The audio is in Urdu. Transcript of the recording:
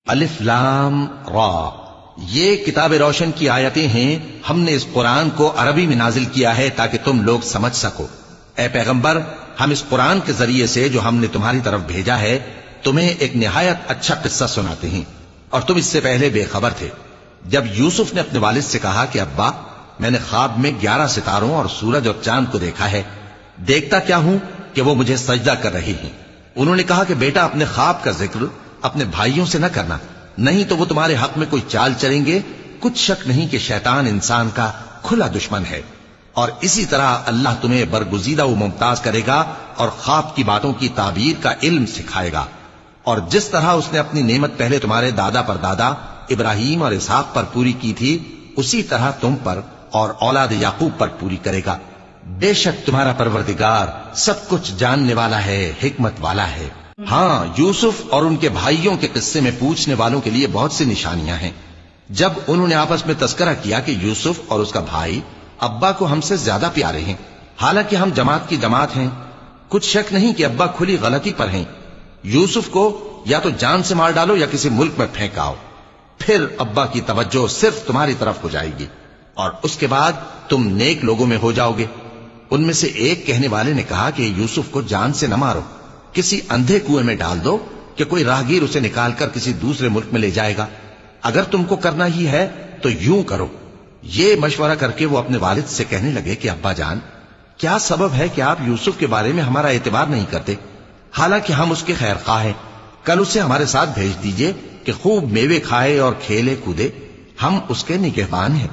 الف لام را، یہ کتاب روشن کی آیتیں ہیں. ہم نے اس قرآن کو عربی میں نازل کیا ہے تاکہ تم لوگ سمجھ سکو. اے پیغمبر، ہم اس قرآن کے ذریعے سے جو ہم نے تمہاری طرف بھیجا ہے تمہیں ایک نہایت اچھا قصہ سناتے ہیں، اور تم اس سے پہلے بے خبر تھے. جب یوسف نے اپنے والد سے کہا کہ ابا، میں نے خواب میں 11 ستاروں اور سورج اور چاند کو دیکھا ہے، دیکھتا کیا ہوں کہ وہ مجھے سجدہ کر رہے ہیں. انہوں نے کہا کہ بیٹا، اپنے خواب کا ذکر اپنے بھائیوں سے نہ کرنا، نہیں تو وہ تمہارے حق میں کوئی چال چلیں گے. کچھ شک نہیں کہ شیطان انسان کا کھلا دشمن ہے، اور اسی طرح اللہ تمہیں برگزیدہ و ممتاز کرے گا اور خواب کی باتوں کی تعبیر کا علم سکھائے گا. اور جس طرح اس نے اپنی نعمت پہلے تمہارے دادا پر دادا ابراہیم اور اسحاق پر پوری کی تھی، اسی طرح تم پر اور اولاد یعقوب پر پوری کرے گا. بے شک تمہارا پروردگار سب کچھ جاننے والا ہے، حکمت والا ہے. ہاں، یوسف اور ان کے بھائیوں کے قصے میں پوچھنے والوں کے لیے بہت سی نشانیاں ہیں. جب انہوں نے آپس میں تذکرہ کیا کہ یوسف اور اس کا بھائی ابا کو ہم سے زیادہ پیارے ہیں، حالانکہ ہم جماعت کی جماعت ہیں، کچھ شک نہیں کہ ابا کھلی غلطی پر ہیں. یوسف کو یا تو جان سے مار ڈالو یا کسی ملک میں پھینکاؤ، پھر ابا کی توجہ صرف تمہاری طرف ہو جائے گی، اور اس کے بعد تم نیک لوگوں میں ہو جاؤ گے. ان میں سے ایک کہنے والے نے کہا کہ یوسف کو جان سے نہ مارو، کسی اندھے کنویں میں ڈال دو کہ کوئی راہگیر اسے نکال کر کسی دوسرے ملک میں لے جائے گا. اگر تم کو کرنا ہی ہے تو یوں کرو. یہ مشورہ کر کے وہ اپنے والد سے کہنے لگے کہ ابا جان، کیا سبب ہے کہ آپ یوسف کے بارے میں ہمارا اعتبار نہیں کرتے، حالانکہ ہم اس کے خیر خواہ ہیں. کل اسے ہمارے ساتھ بھیج دیجئے کہ خوب میوے کھائے اور کھیلے کودے، ہم اس کے نگہبان ہیں.